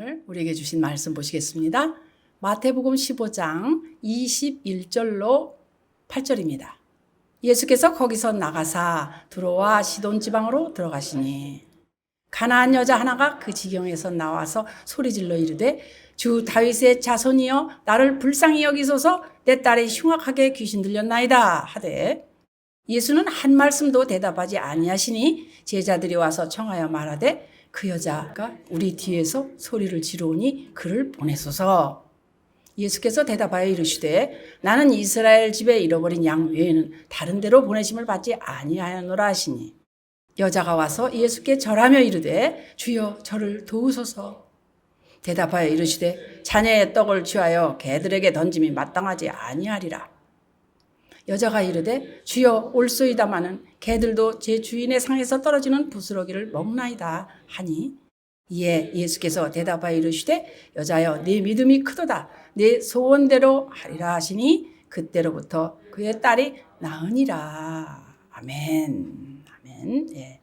오늘 우리에게 주신 말씀 보시겠습니다. 마태복음 15장 21절로 8절입니다. 예수께서 거기서 나가사 두로와 시돈 지방으로 들어가시니 가나안 여자 하나가 그 지경에서 나와서 소리질러 이르되 주 다윗의 자손이여 나를 불쌍히 여기소서 내 딸이 흉악하게 귀신 들렸나이다 하되 예수는 한 말씀도 대답하지 아니하시니 제자들이 와서 청하여 말하되 그 여자가 우리 뒤에서 소리를 지르오니 그를 보내소서. 예수께서 대답하여 이르시되 나는 이스라엘 집에 잃어버린 양 외에는 다른 데로 보내심을 받지 아니하였노라 하시니 여자가 와서 예수께 절하며 이르되 주여 저를 도우소서. 대답하여 이르시되 자녀의 떡을 취하여 개들에게 던짐이 마땅하지 아니하리라. 여자가 이르되 주여 올소이다마는 개들도 제 주인의 상에서 떨어지는 부스러기를 먹나이다 하니 이에 예수께서 대답하여 이르시되 여자여 네 믿음이 크도다 네 소원대로 하리라 하시니 그때로부터 그의 딸이 나으니라. 아멘. 아멘. 예.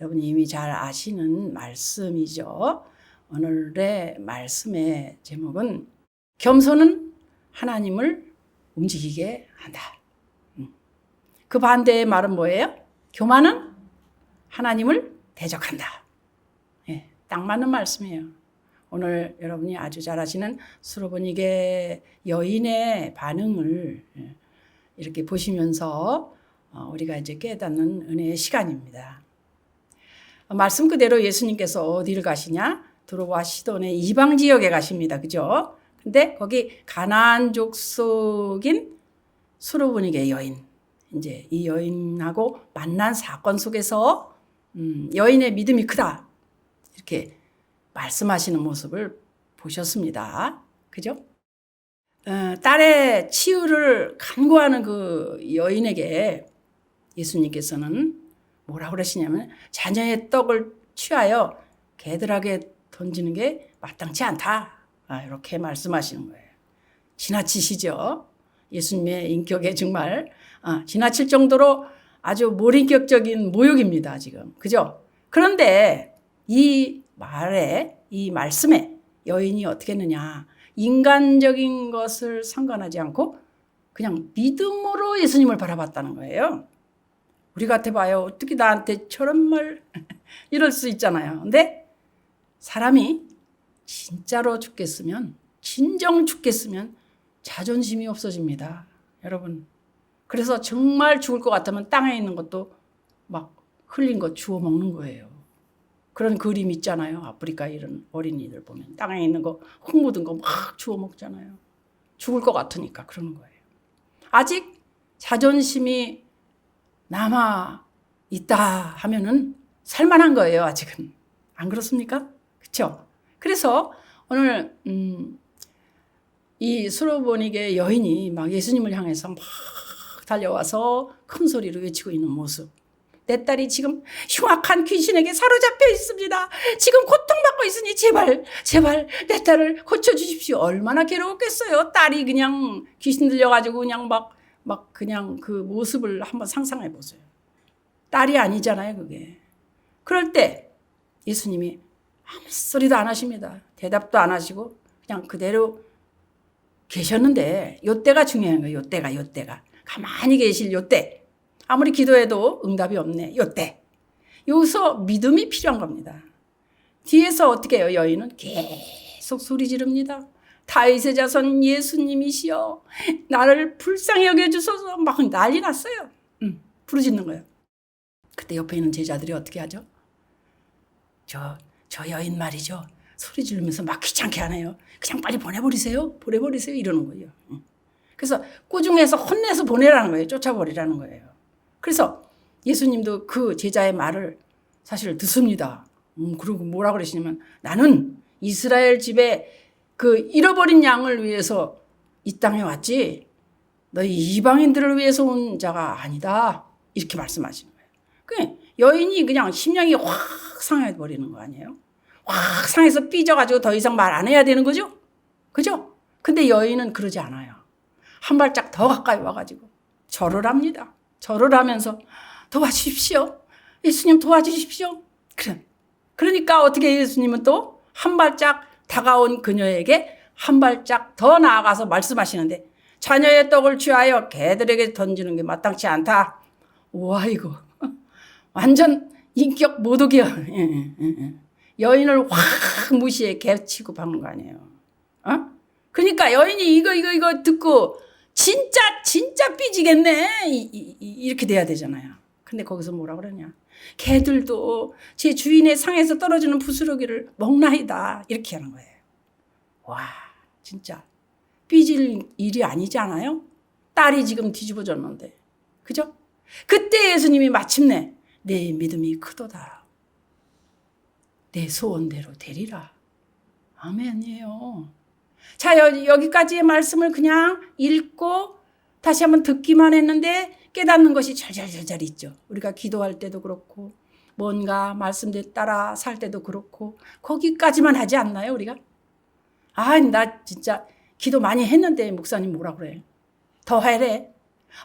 여러분이 이미 잘 아시는 말씀이죠. 오늘의 말씀의 제목은 겸손은 하나님을 움직이게 한다. 그 반대의 말은 뭐예요? 교만은 하나님을 대적한다. 예, 딱 맞는 말씀이에요. 오늘 여러분이 아주 잘 아시는 수로보니게 여인의 반응을 이렇게 보시면서 우리가 이제 깨닫는 은혜의 시간입니다. 말씀 그대로 예수님께서 어디를 가시냐? 두로와 시돈의 이방 지역에 가십니다. 그죠? 근데 거기 가나안 족속인 수로보니게 여인, 이제 이 여인하고 만난 사건 속에서 여인의 믿음이 크다 이렇게 말씀하시는 모습을 보셨습니다. 그죠? 딸의 치유를 간구하는 그 여인에게 예수님께서는 뭐라고 그러시냐면 자녀의 떡을 취하여 개들에게 던지는 게 마땅치 않다. 이렇게 말씀하시는 거예요. 지나치시죠? 예수님의 인격에 정말 지나칠 정도로 아주 몰인격적인 모욕입니다. 지금. 그죠? 그런데 이 말에, 이 말씀에 여인이 어떻게 했느냐. 인간적인 것을 상관하지 않고 그냥 믿음으로 예수님을 바라봤다는 거예요. 우리 같아봐요. 어떻게 나한테 저런 말 이럴 수 있잖아요. 근데 사람이 진짜로 죽겠으면, 진정 죽겠으면 자존심이 없어집니다. 여러분. 그래서 정말 죽을 것 같으면 땅에 있는 것도 막 흘린 거 주워 먹는 거예요. 그런 그림 있잖아요. 아프리카 이런 어린이들 보면 땅에 있는 거 흙 묻은 거 막 주워 먹잖아요. 죽을 것 같으니까 그러는 거예요. 아직 자존심이 남아 있다 하면은 살만한 거예요. 아직은. 안 그렇습니까? 그렇죠? 그래서 오늘 이 수로보니게 여인이 막 예수님을 향해서 막 달려와서 큰 소리로 외치고 있는 모습. 내 딸이 지금 흉악한 귀신에게 사로잡혀 있습니다. 지금 고통받고 있으니 제발 내 딸을 고쳐주십시오. 얼마나 괴로웠겠어요. 딸이 그냥 귀신 들려가지고 그냥 막 그냥 그 모습을 한번 상상해 보세요. 딸이 아니잖아요, 그게. 그럴 때 예수님이 아무 소리도 안 하십니다. 대답도 안 하시고 그냥 그대로 계셨는데 요때가 중요한 거예요. 요때가. 가만히 계실 요때. 아무리 기도해도 응답이 없네. 요때. 여기서 믿음이 필요한 겁니다. 뒤에서 어떻게 해요? 여인은 계속 소리 지릅니다. 다윗의 자손 예수님이시여 나를 불쌍히 여겨주소서 막 난리 났어요. 부르짖는 거예요. 그때 옆에 있는 제자들이 어떻게 하죠? 저 여인 말이죠. 소리 지르면서 막 귀찮게 하네요. 그냥 빨리 보내버리세요 이러는 거예요. 그래서 꾸중해서 혼내서 보내라는 거예요. 쫓아버리라는 거예요. 그래서 예수님도 그 제자의 말을 사실 듣습니다. 그리고 뭐라 그러시냐면 나는 이스라엘 집에 그 잃어버린 양을 위해서 이 땅에 왔지 너희 이방인들을 위해서 온 자가 아니다. 이렇게 말씀하시는 거예요. 그 여인이 그냥 심령이 확 상해버리는 거 아니에요? 확 상해서 삐져가지고 더 이상 말 안 해야 되는 거죠? 그죠? 근데 여인은 그러지 않아요. 한 발짝 더 가까이 와가지고 절을 합니다. 절을 하면서 도와주십시오. 예수님 도와주십시오. 그러니까 어떻게 예수님은 또 한 발짝 다가온 그녀에게 한 발짝 더 나아가서 말씀하시는데 자녀의 떡을 취하여 개들에게 던지는 게 마땅치 않다. 와 이거 완전 인격 모독이야. 여인을 확 무시해 개 취급하는 거 아니에요. 그러니까 여인이 이거 듣고 진짜 삐지겠네. 이렇게 돼야 되잖아요. 근데 거기서 뭐라 그러냐. 개들도 제 주인의 상에서 떨어지는 부스러기를 먹나이다. 이렇게 하는 거예요. 와, 진짜 삐질 일이 아니지 않아요? 딸이 지금 뒤집어졌는데. 그죠? 그때 예수님이 마침내 내 믿음이 크도다. 내 소원대로 되리라. 아멘이에요. 자, 여기까지의 말씀을 그냥 읽고 다시 한번 듣기만 했는데 깨닫는 것이 절절절절 있죠. 우리가 기도할 때도 그렇고 뭔가 말씀대로 따라 살 때도 그렇고 거기까지만 하지 않나요, 우리가? 나 진짜 기도 많이 했는데 목사님 뭐라 그래? 더 해래?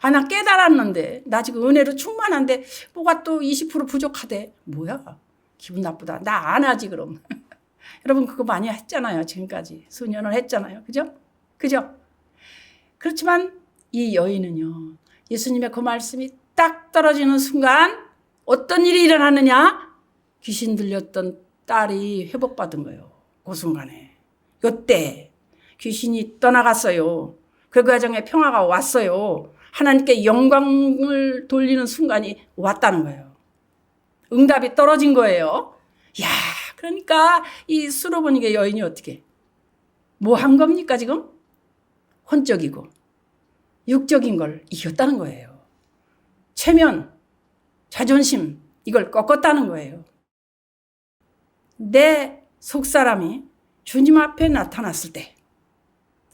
나 깨달았는데 나 지금 은혜로 충만한데 뭐가 또 20% 부족하대. 뭐야? 기분 나쁘다. 나 안 하지 그럼. 여러분 그거 많이 했잖아요. 지금까지 수년을 했잖아요. 그죠? 그렇지만 이 여인은요. 예수님의 그 말씀이 딱 떨어지는 순간 어떤 일이 일어나느냐? 귀신 들렸던 딸이 회복받은 거예요. 그 순간에. 요때 귀신이 떠나갔어요. 그 과정에 평화가 왔어요. 하나님께 영광을 돌리는 순간이 왔다는 거예요. 응답이 떨어진 거예요. 야, 그러니까 이 수로보니게 여인이 어떻게 뭐 한 겁니까 지금? 혼적이고 육적인 걸 이겼다는 거예요. 체면, 자존심 이걸 꺾었다는 거예요. 내 속사람이 주님 앞에 나타났을 때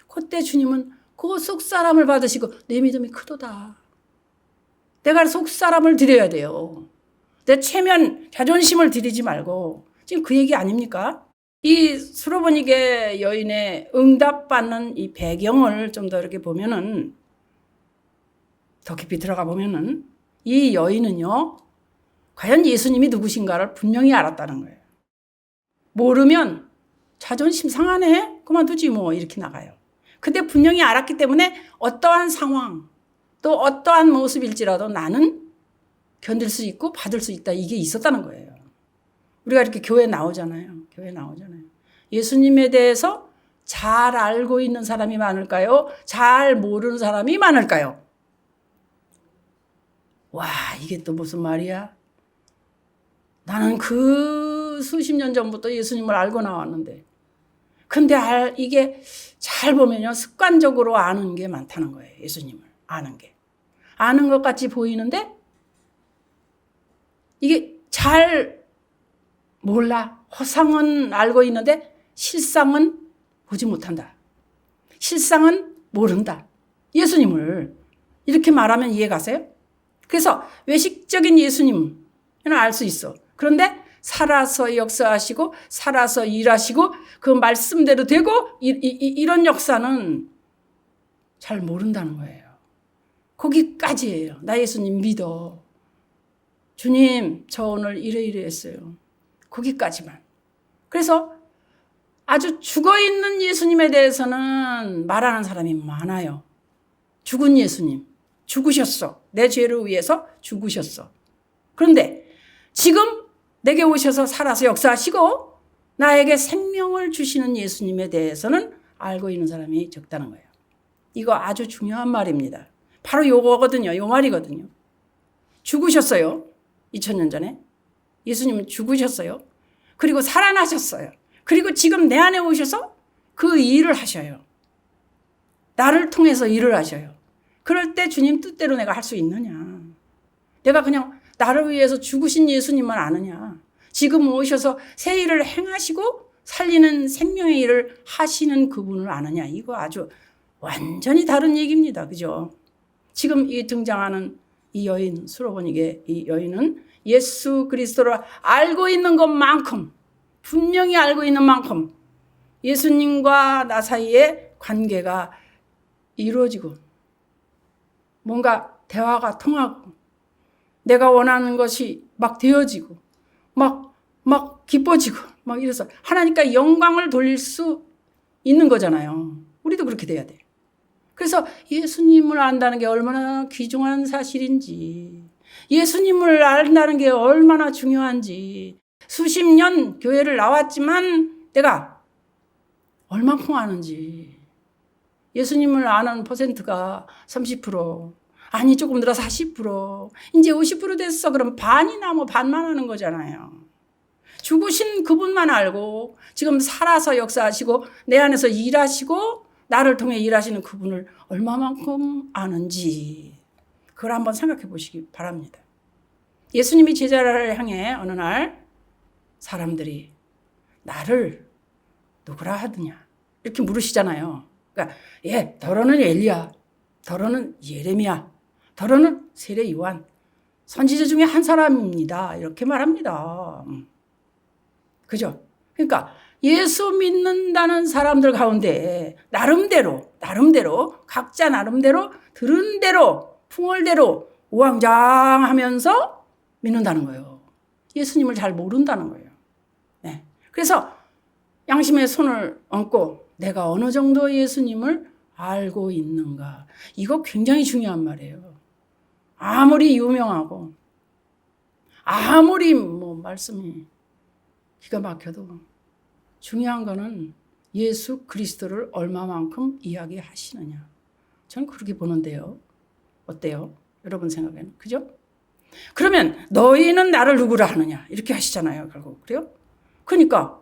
그때 주님은 그 속사람을 받으시고 내 믿음이 크도다. 내가 속사람을 드려야 돼요. 내 체면, 자존심을 드리지 말고 지금 그 얘기 아닙니까? 이 수로보니게 여인의 응답받는 이 배경을 좀 더 이렇게 보면은 더 깊이 들어가 보면은 이 여인은요 과연 예수님이 누구신가를 분명히 알았다는 거예요. 모르면 자존심 상하네? 그만두지 뭐 이렇게 나가요. 근데 분명히 알았기 때문에 어떠한 상황 또 어떠한 모습일지라도 나는 견딜 수 있고 받을 수 있다. 이게 있었다는 거예요. 우리가 이렇게 교회 나오잖아요. 예수님에 대해서 잘 알고 있는 사람이 많을까요? 잘 모르는 사람이 많을까요? 와, 이게 또 무슨 말이야? 나는 그 수십 년 전부터 예수님을 알고 나왔는데 근데 이게 잘 보면요. 습관적으로 아는 게 많다는 거예요. 예수님을 아는 게. 아는 것 같이 보이는데 이게 잘 몰라. 허상은 알고 있는데 실상은 보지 못한다. 실상은 모른다. 예수님을 이렇게 말하면 이해가세요? 그래서 외식적인 예수님은 알 수 있어. 그런데 살아서 역사하시고 살아서 일하시고 그 말씀대로 되고 이런 역사는 잘 모른다는 거예요. 거기까지예요. 나 예수님 믿어. 주님 저 오늘 이래 했어요. 거기까지만. 그래서 아주 죽어있는 예수님에 대해서는 말하는 사람이 많아요. 죽은 예수님. 죽으셨어. 내 죄를 위해서 죽으셨어. 그런데 지금 내게 오셔서 살아서 역사하시고 나에게 생명을 주시는 예수님에 대해서는 알고 있는 사람이 적다는 거예요. 이거 아주 중요한 말입니다. 바로 요거거든요. 요 말이거든요. 죽으셨어요. 2000년 전에. 예수님은 죽으셨어요. 그리고 살아나셨어요. 그리고 지금 내 안에 오셔서 그 일을 하셔요. 나를 통해서 일을 하셔요. 그럴 때 주님 뜻대로 내가 할 수 있느냐. 내가 그냥 나를 위해서 죽으신 예수님만 아느냐. 지금 오셔서 새 일을 행하시고 살리는 생명의 일을 하시는 그분을 아느냐. 이거 아주 완전히 다른 얘기입니다. 그죠? 지금 이 등장하는 이 여인, 수로보니게 이 여인은 예수 그리스도를 알고 있는 것만큼, 분명히 알고 있는 만큼 예수님과 나 사이에 관계가 이루어지고 뭔가 대화가 통하고 내가 원하는 것이 막 되어지고 막 기뻐지고 막 이래서 하나님께 영광을 돌릴 수 있는 거잖아요. 우리도 그렇게 돼야 돼. 그래서 예수님을 안다는 게 얼마나 귀중한 사실인지, 예수님을 안다는 게 얼마나 중요한지, 수십 년 교회를 나왔지만 내가 얼만큼 아는지, 예수님을 아는 퍼센트가 30%, 아니 조금 늘어 40%, 이제 50% 됐어. 그럼 반이나 뭐 반만 하는 거잖아요. 죽으신 그분만 알고 지금 살아서 역사하시고 내 안에서 일하시고 나를 통해 일하시는 그분을 얼마만큼 아는지, 그걸 한번 생각해 보시기 바랍니다. 예수님이 제자를 향해 어느 날 사람들이 나를 누구라 하느냐 이렇게 물으시잖아요. 그러니까 더러는 엘리야, 더러는 예레미야, 더러는 세례 요한, 선지자 중에 한 사람입니다. 이렇게 말합니다. 그죠? 그러니까 예수 믿는다는 사람들 가운데 나름대로 각자 나름대로 들은 대로 풍월대로 우왕좌왕하면서 믿는다는 거예요. 예수님을 잘 모른다는 거예요. 네. 그래서 양심의 손을 얹고 내가 어느 정도 예수님을 알고 있는가, 이거 굉장히 중요한 말이에요. 아무리 유명하고 아무리 뭐 말씀이 기가 막혀도 중요한 거는 예수 그리스도를 얼마만큼 이야기하시느냐. 저는 그렇게 보는데요. 어때요? 여러분 생각에는. 그죠? 그러면 너희는 나를 누구라 하느냐 이렇게 하시잖아요. 결국. 그래요? 그러니까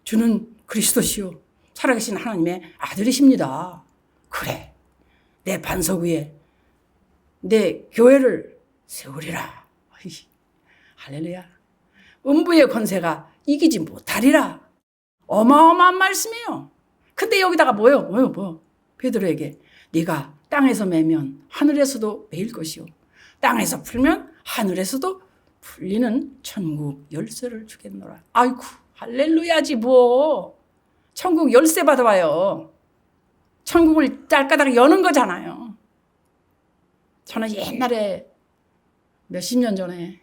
주는 그리스도시요 살아계신 하나님의 아들이십니다. 그래, 내 반석 위에 내 교회를 세우리라. 할렐루야. 음부의 권세가 이기지 못하리라. 어마어마한 말씀이에요. 근데 여기다가 뭐요? 베드로에게 네가 땅에서 매면 하늘에서도 매일 것이요, 땅에서 풀면 하늘에서도 풀리는 천국 열쇠를 주겠노라. 아이고, 할렐루야지 뭐. 천국 열쇠 받아봐요. 천국을 딸까닥 여는 거잖아요. 저는 옛날에 몇십 년 전에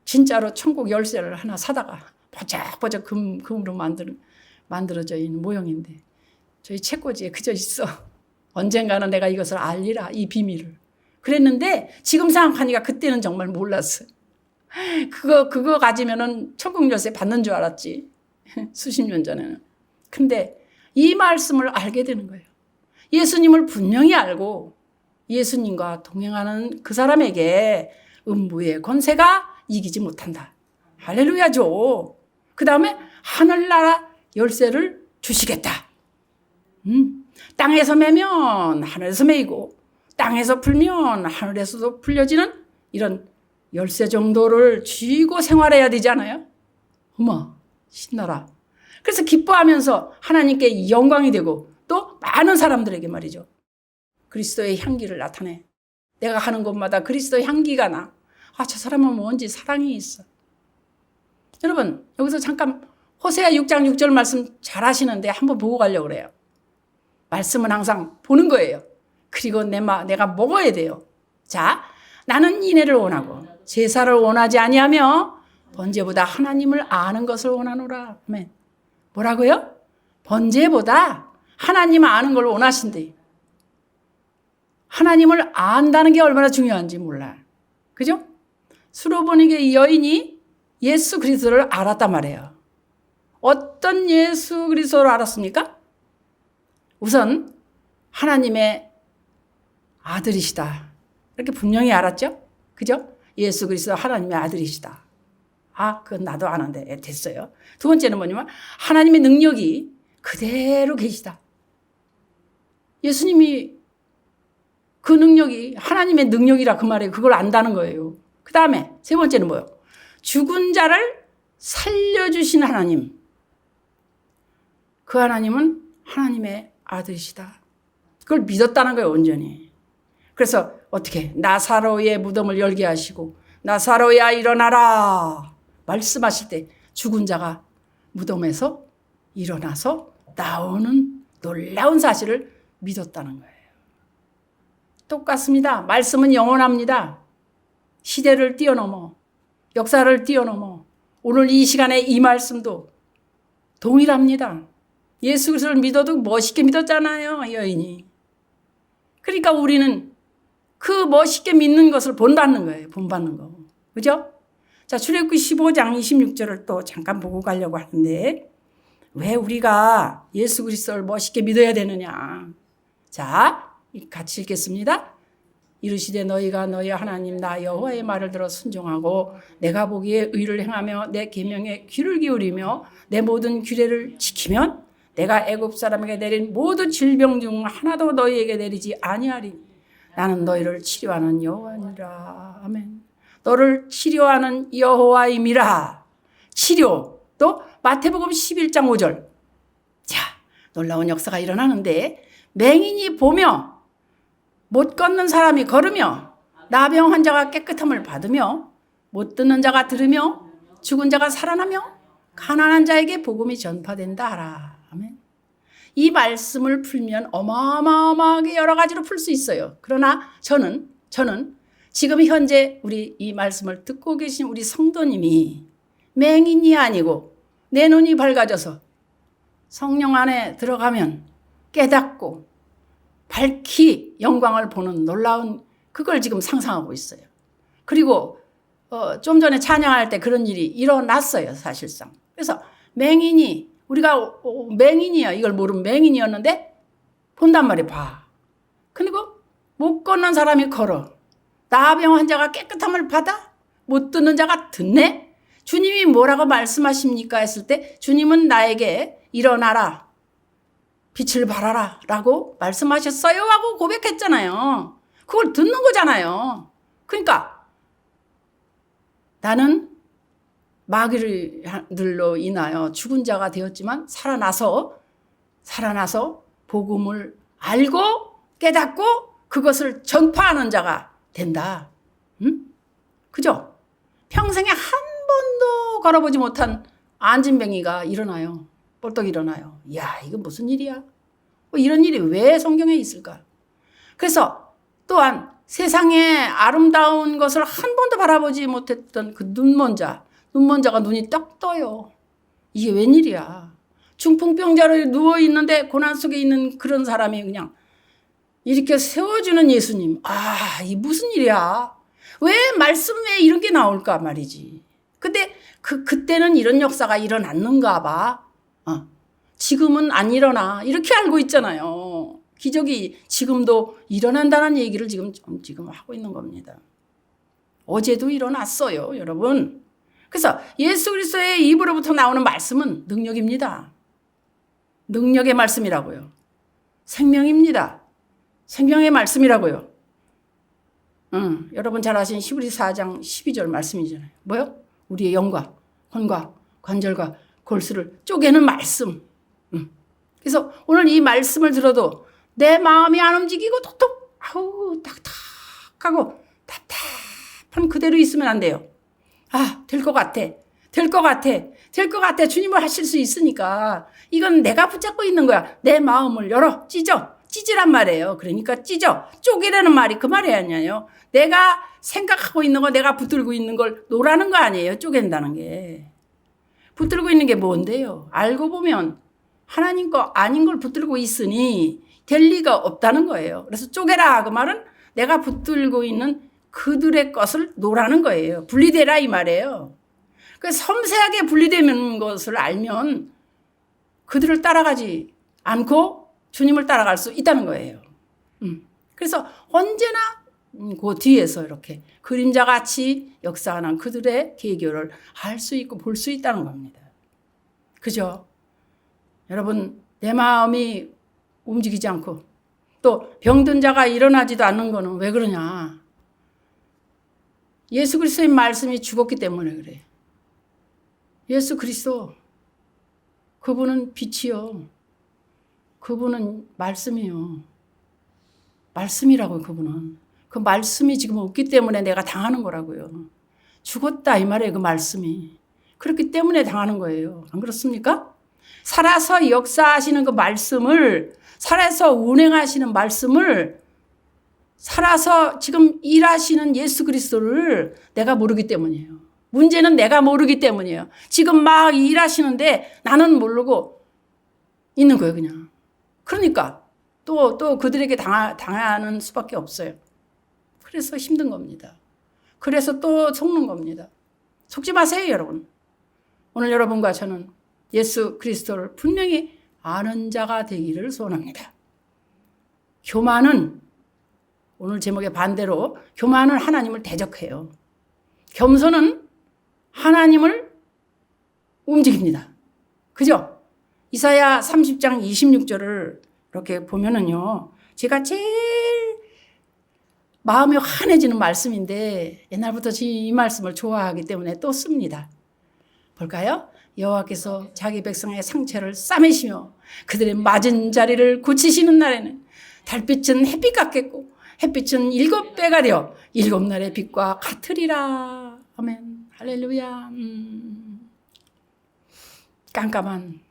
진짜로 천국 열쇠를 하나 사다가 버적버적 금으로 만들어져 있는 모형인데 저희 책꽂이에 그저 있어. 언젠가는 내가 이것을 알리라, 이 비밀을. 그랬는데 지금 생각하니까 그때는 정말 몰랐어요. 그거 가지면은 천국 열쇠 받는 줄 알았지. 수십 년 전에는. 근데 이 말씀을 알게 되는 거예요. 예수님을 분명히 알고 예수님과 동행하는 그 사람에게 음부의 권세가 이기지 못한다. 할렐루야죠. 그 다음에 하늘나라 열쇠를 주시겠다. 땅에서 매면 하늘에서 매이고 땅에서 풀면 하늘에서도 풀려지는 이런 열쇠 정도를 쥐고 생활해야 되잖아요. 어머, 신나라. 그래서 기뻐하면서 하나님께 영광이 되고 또 많은 사람들에게 말이죠, 그리스도의 향기를 나타내. 내가 가는 곳마다 그리스도의 향기가 나. 아, 저 사람은 뭔지 사랑이 있어. 여러분, 여기서 잠깐 호세아 6장 6절 말씀 잘 하시는데 한번 보고 가려고 그래요. 말씀은 항상 보는 거예요. 그리고 내가 먹어야 돼요. 자, 나는 인애를 원하고 제사를 원하지 아니하며 번제보다 하나님을 아는 것을 원하노라. 아멘. 뭐라고요? 번제보다 하나님 아는 걸 원하신대. 하나님을 안다는 게 얼마나 중요한지 몰라. 그죠? 수로보니게 여인이 예수 그리스도를 알았단 말이에요. 어떤 예수 그리스도를 알았습니까? 우선 하나님의 아들이시다. 이렇게 분명히 알았죠? 그죠? 예수 그리스도 하나님의 아들이시다. 아, 그건 나도 아는데 됐어요. 두 번째는 뭐냐면 하나님의 능력이 그대로 계시다. 예수님이 그 능력이 하나님의 능력이라 그 말이에요. 그걸 안다는 거예요. 그 다음에 세 번째는 뭐예요? 죽은 자를 살려주신 하나님. 그 하나님은 하나님의 아들이시다. 그걸 믿었다는 거예요, 온전히. 그래서 어떻게? 나사로의 무덤을 열게 하시고 나사로야 일어나라 말씀하실 때 죽은 자가 무덤에서 일어나서 나오는 놀라운 사실을 믿었다는 거예요. 똑같습니다. 말씀은 영원합니다. 시대를 뛰어넘어, 역사를 뛰어넘어 오늘 이 시간에 이 말씀도 동일합니다. 예수 그리스도를 믿어도 멋있게 믿었잖아요, 여인이. 그러니까 우리는 그 멋있게 믿는 것을 본받는 거예요. 본받는 거. 그죠? 자, 출애굽기 15장 26절을 또 잠깐 보고 가려고 하는데 왜 우리가 예수 그리스도를 멋있게 믿어야 되느냐. 자, 같이 읽겠습니다. 이르시되 너희가 너희 하나님 나 여호와의 말을 들어 순종하고 내가 보기에 의를 행하며 내 계명에 귀를 기울이며 내 모든 규례를 지키면 내가 애굽 사람에게 내린 모든 질병 중 하나도 너희에게 내리지 아니하리니 나는 너희를 치료하는 여호와니라. 아멘. 너를 치료하는 여호와임이라. 치료. 또 마태복음 11장 5절. 자, 놀라운 역사가 일어나는데 맹인이 보며 못 걷는 사람이 걸으며 나병 환자가 깨끗함을 받으며 못 듣는 자가 들으며 죽은 자가 살아나며 가난한 자에게 복음이 전파된다 하라. 아멘. 이 말씀을 풀면 어마어마하게 여러 가지로 풀 수 있어요. 그러나 저는 지금 현재 우리 이 말씀을 듣고 계신 우리 성도님이 맹인이 아니고 내 눈이 밝아져서 성령 안에 들어가면 깨닫고 밝히 영광을 보는 놀라운 그걸 지금 상상하고 있어요. 그리고 좀 전에 찬양할 때 그런 일이 일어났어요, 사실상. 그래서 맹인이 우리가 맹인이야 이걸 모르면 맹인이었는데 본단 말이야. 봐. 그리고 못 걷는 사람이 걸어. 나병 환자가 깨끗함을 받아 못 듣는 자가 듣네. 주님이 뭐라고 말씀하십니까 했을 때 주님은 나에게 일어나라. 빛을 발하라 라고 말씀하셨어요 하고 고백했잖아요. 그걸 듣는 거잖아요. 그러니까 나는 마귀들로 인하여 죽은 자가 되었지만 살아나서 복음을 알고 깨닫고 그것을 전파하는 자가 된다. 응? 그죠? 평생에 한 번도 걸어보지 못한 안진뱅이가 일어나요. 벌떡 일어나요. 야, 이거 무슨 일이야? 이런 일이 왜 성경에 있을까? 그래서 또한 세상의 아름다운 것을 한 번도 바라보지 못했던 그 눈먼 자가 눈이 떡 떠요. 이게 웬일이야? 중풍병자로 누워있는데 고난 속에 있는 그런 사람이 그냥 이렇게 세워주는 예수님. 아, 이 무슨 일이야? 왜 말씀에 이런 게 나올까 말이지. 근데 그때는 이런 역사가 일어났는가 봐. 지금은 안 일어나. 이렇게 알고 있잖아요. 기적이 지금도 일어난다는 얘기를 지금 하고 있는 겁니다. 어제도 일어났어요, 여러분. 그래서 예수 그리스도의 입으로부터 나오는 말씀은 능력입니다. 능력의 말씀이라고요. 생명입니다. 생명의 말씀이라고요. 여러분 잘 아시는 히브리 4장 12절 말씀이잖아요. 뭐요? 우리의 영과 혼과 관절과 골수를 쪼개는 말씀. 그래서 오늘 이 말씀을 들어도 내 마음이 안 움직이고 톡톡 딱딱하고 답답한 그대로 있으면 안 돼요. 될 것 같아. 주님을 하실 수 있으니까 이건 내가 붙잡고 있는 거야. 내 마음을 열어 찢으란 말이에요. 그러니까 쪼개라는 말이 그 말이 아니에요. 내가 생각하고 있는 거, 내가 붙들고 있는 걸 놓으라는 거 아니에요. 쪼갠다는 게. 붙들고 있는 게 뭔데요? 알고 보면 하나님 거 아닌 걸 붙들고 있으니 될 리가 없다는 거예요. 그래서 쪼개라 그 말은 내가 붙들고 있는 그들의 것을 놓으라는 거예요. 분리되라 이 말이에요. 그래서 섬세하게 분리되는 것을 알면 그들을 따라가지 않고 주님을 따라갈 수 있다는 거예요. 그래서 언제나 그 뒤에서 이렇게 그림자같이 역사하는 그들의 계교를 알 수 있고 볼 수 있다는 겁니다. 그죠? 여러분, 내 마음이 움직이지 않고 또 병든 자가 일어나지도 않는 거는 왜 그러냐? 예수 그리스도의 말씀이 죽었기 때문에 그래. 예수 그리스도, 그분은 빛이요. 그분은 말씀이요. 말씀이라고요, 그분은. 그 말씀이 지금 없기 때문에 내가 당하는 거라고요. 죽었다 이 말이에요, 그 말씀이. 그렇기 때문에 당하는 거예요. 안 그렇습니까? 살아서 역사하시는 그 말씀을, 살아서 운행하시는 말씀을, 살아서 지금 일하시는 예수 그리스도를 내가 모르기 때문이에요. 문제는 내가 모르기 때문이에요. 지금 막 일하시는데 나는 모르고 있는 거예요, 그냥. 그러니까 또 그들에게 당하는 수밖에 없어요. 그래서 힘든 겁니다. 그래서 또 속는 겁니다. 속지 마세요, 여러분. 오늘 여러분과 저는 예수 그리스도를 분명히 아는 자가 되기를 소원합니다. 교만은 오늘 제목의 반대로 교만은 하나님을 대적해요. 겸손은 하나님을 움직입니다. 그죠? 이사야 30장 26절을 이렇게 보면은요. 제가 제일 마음이 환해지는 말씀인데 옛날부터 이 말씀을 좋아하기 때문에 또 씁니다. 볼까요? 여호와께서 자기 백성의 상처를 싸매시며 그들의 맞은 자리를 고치시는 날에는 달빛은 햇빛 같겠고 햇빛은 7배가 되어 7날의 빛과 같으리라. 아멘. 할렐루야. 깜깜한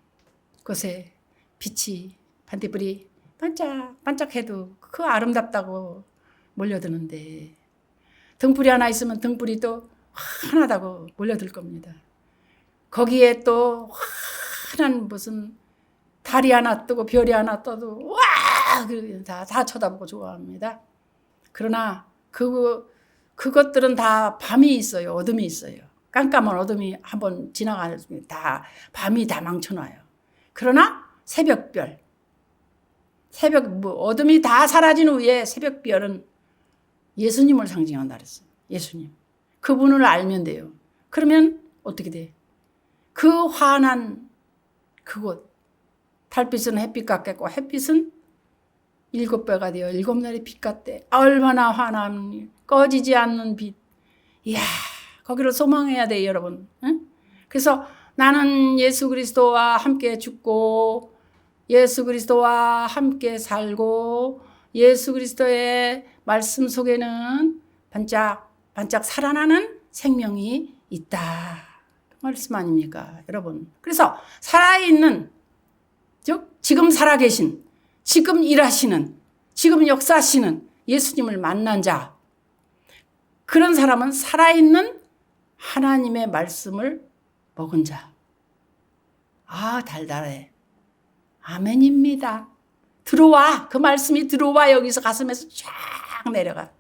곳에 빛이 반딧불이 반짝반짝해도 그 아름답다고 몰려드는데 등불이 하나 있으면 등불이 또 환하다고 몰려들 겁니다. 거기에 또 환한 무슨 달이 하나 뜨고 별이 하나 떠도 와! 다 쳐다보고 좋아합니다. 그러나 그것들은 다 밤이 있어요. 어둠이 있어요. 깜깜한 어둠이 한번 지나가면 다 밤이 다 망쳐놔요. 그러나 새벽별, 어둠이 다 사라진 후에 새벽별은 예수님을 상징한다 그랬어요. 예수님. 그분을 알면 돼요. 그러면 어떻게 돼? 그 환한 그곳, 달빛은 햇빛 같겠고 햇빛은 7배가 되어 7날의 빛 같대. 얼마나 환한 꺼지지 않는 빛. 이야, 거기를 소망해야 돼요, 여러분. 응? 그래서 나는 예수 그리스도와 함께 죽고 예수 그리스도와 함께 살고 예수 그리스도의 말씀 속에는 반짝반짝 살아나는 생명이 있다. 그 말씀 아닙니까, 여러분? 그래서 살아있는, 즉 지금 살아계신, 지금 일하시는, 지금 역사하시는 예수님을 만난 자, 그런 사람은 살아있는 하나님의 말씀을 먹은 자. 아, 달달해. 아멘입니다. 들어와. 그 말씀이 들어와. 여기서 가슴에서 쫙 내려가.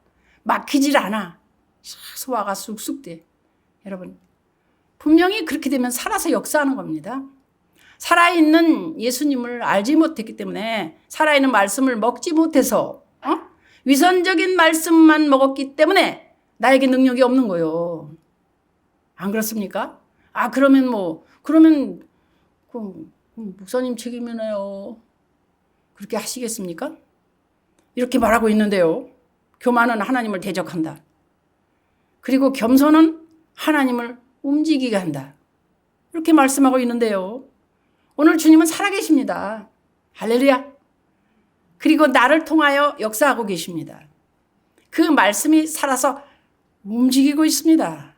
막히질 않아. 소화가 쑥쑥 돼. 여러분, 분명히 그렇게 되면 살아서 역사하는 겁니다. 살아있는 예수님을 알지 못했기 때문에, 살아있는 말씀을 먹지 못해서 위선적인 말씀만 먹었기 때문에 나에게 능력이 없는 거예요. 안 그렇습니까? 아, 그러면 목사님 책임이네요. 그렇게 하시겠습니까? 이렇게 말하고 있는데요. 교만은 하나님을 대적한다. 그리고 겸손은 하나님을 움직이게 한다. 이렇게 말씀하고 있는데요. 오늘 주님은 살아계십니다. 할렐루야. 그리고 나를 통하여 역사하고 계십니다. 그 말씀이 살아서 움직이고 있습니다.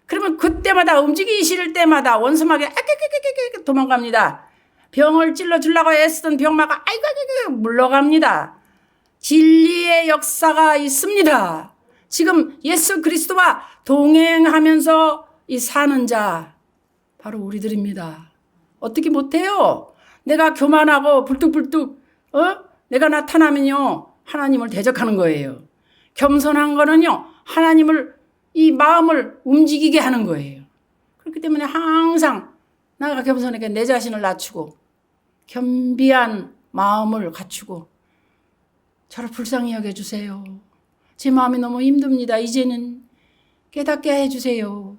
그러면 그때마다 움직이실 때마다 원수마귀가 도망갑니다. 병을 찔러주려고 애쓰던 병마가 아이고 물러갑니다. 진리의 역사가 있습니다. 지금 예수 그리스도와 동행하면서 이 사는 자 바로 우리들입니다. 어떻게 못해요? 내가 교만하고 불뚝불뚝 내가 나타나면요 하나님을 대적하는 거예요. 겸손한 거는요 하나님을 이 마음을 움직이게 하는 거예요. 그렇기 때문에 항상 나가 겸손하게 내 자신을 낮추고 겸비한 마음을 갖추고 저를 불쌍히 여겨주세요. 제 마음이 너무 힘듭니다. 이제는 깨닫게 해주세요.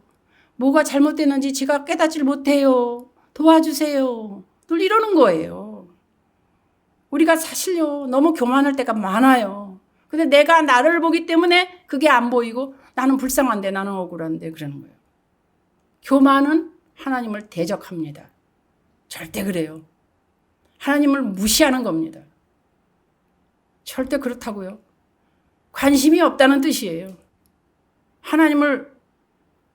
뭐가 잘못됐는지 제가 깨닫질 못해요. 도와주세요. 늘 이러는 거예요. 우리가 사실요 너무 교만할 때가 많아요. 근데 내가 나를 보기 때문에 그게 안 보이고 나는 불쌍한데 나는 억울한데 그러는 거예요. 교만은 하나님을 대적합니다. 절대 그래요. 하나님을 무시하는 겁니다. 절대 그렇다고요. 관심이 없다는 뜻이에요. 하나님을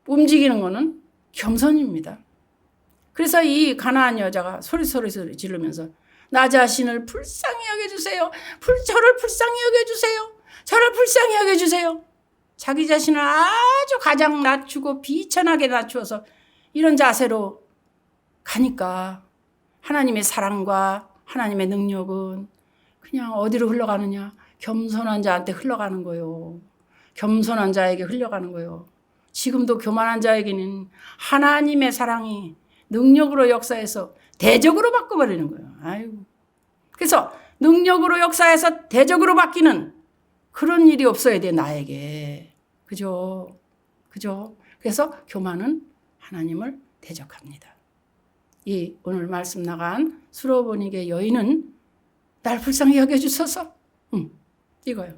움직이는 거는 겸손입니다. 그래서 이 가나안 여자가 소리 지르면서 나 자신을 불쌍히 여겨주세요. 저를 불쌍히 여겨주세요. 저를 불쌍히 여겨주세요. 자기 자신을 아주 가장 낮추고 비천하게 낮추어서 이런 자세로 가니까 하나님의 사랑과 하나님의 능력은 그냥 어디로 흘러가느냐? 겸손한 자한테 흘러가는 거예요. 겸손한 자에게 흘러가는 거예요. 지금도 교만한 자에게는 하나님의 사랑이 능력으로 역사해서 대적으로 바꿔버리는 거예요. 아이고. 그래서 능력으로 역사해서 대적으로 바뀌는 그런 일이 없어야 돼, 나에게. 그죠? 그죠? 그래서 교만은 하나님을 대적합니다. 이 오늘 말씀 나간 수로보니게 여인은 날 불쌍히 여겨주소서. 이거요.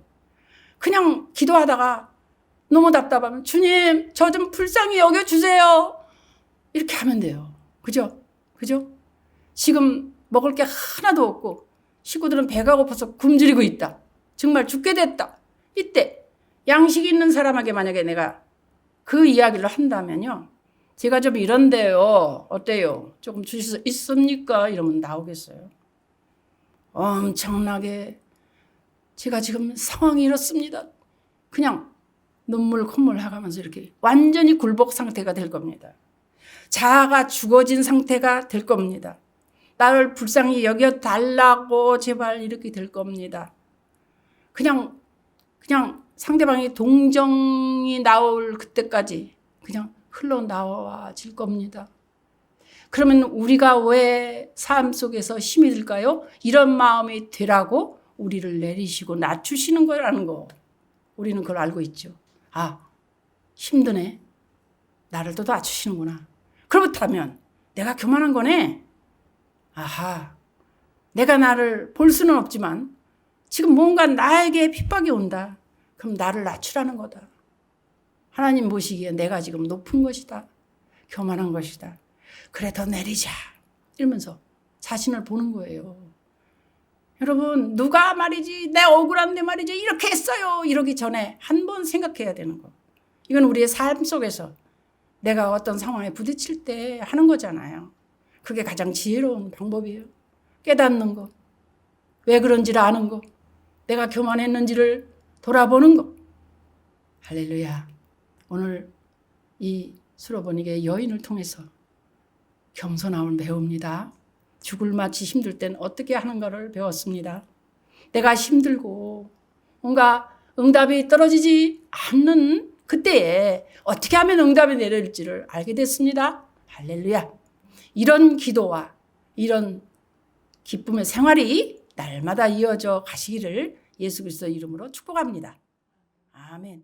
그냥 기도하다가 너무 답답하면 주님, 저 좀 불쌍히 여겨주세요. 이렇게 하면 돼요. 그죠? 그죠? 지금 먹을 게 하나도 없고 식구들은 배가 고파서 굶주리고 있다. 정말 죽게 됐다. 이때 양식 있는 사람에게 만약에 내가 그 이야기를 한다면요. 제가 좀 이런데요. 어때요? 조금 주실 수 있습니까? 이러면 나오겠어요. 엄청나게 제가 지금 상황이 이렇습니다. 그냥 눈물 콧물 하가면서 이렇게 완전히 굴복 상태가 될 겁니다. 자아가 죽어진 상태가 될 겁니다. 나를 불쌍히 여겨달라고 제발 이렇게 될 겁니다. 그냥 상대방이 동정이 나올 그때까지 그냥 흘러나와질 겁니다. 그러면 우리가 왜 삶 속에서 힘이 들까요? 이런 마음이 되라고 우리를 내리시고 낮추시는 거라는 거. 우리는 그걸 알고 있죠. 아, 힘드네. 나를 또 낮추시는구나. 그렇다면 내가 교만한 거네. 아하, 내가 나를 볼 수는 없지만 지금 뭔가 나에게 핍박이 온다. 그럼 나를 낮추라는 거다. 하나님 보시기에 내가 지금 높은 것이다. 교만한 것이다. 그래 더 내리자. 이러면서 자신을 보는 거예요. 여러분 누가 말이지 내 억울한데 말이지 이렇게 했어요. 이러기 전에 한 번 생각해야 되는 거. 이건 우리의 삶 속에서 내가 어떤 상황에 부딪힐 때 하는 거잖아요. 그게 가장 지혜로운 방법이에요. 깨닫는 거. 왜 그런지를 아는 거. 내가 교만했는지를 돌아보는 거. 할렐루야. 오늘 이 수로보니게 여인을 통해서 겸손함을 배웁니다. 죽을 마치 힘들 땐 어떻게 하는가를 배웠습니다. 내가 힘들고 뭔가 응답이 떨어지지 않는 그때에 어떻게 하면 응답이 내려질지를 알게 됐습니다. 할렐루야. 이런 기도와 이런 기쁨의 생활이 날마다 이어져 가시기를 예수 그리스도 이름으로 축복합니다. 아멘.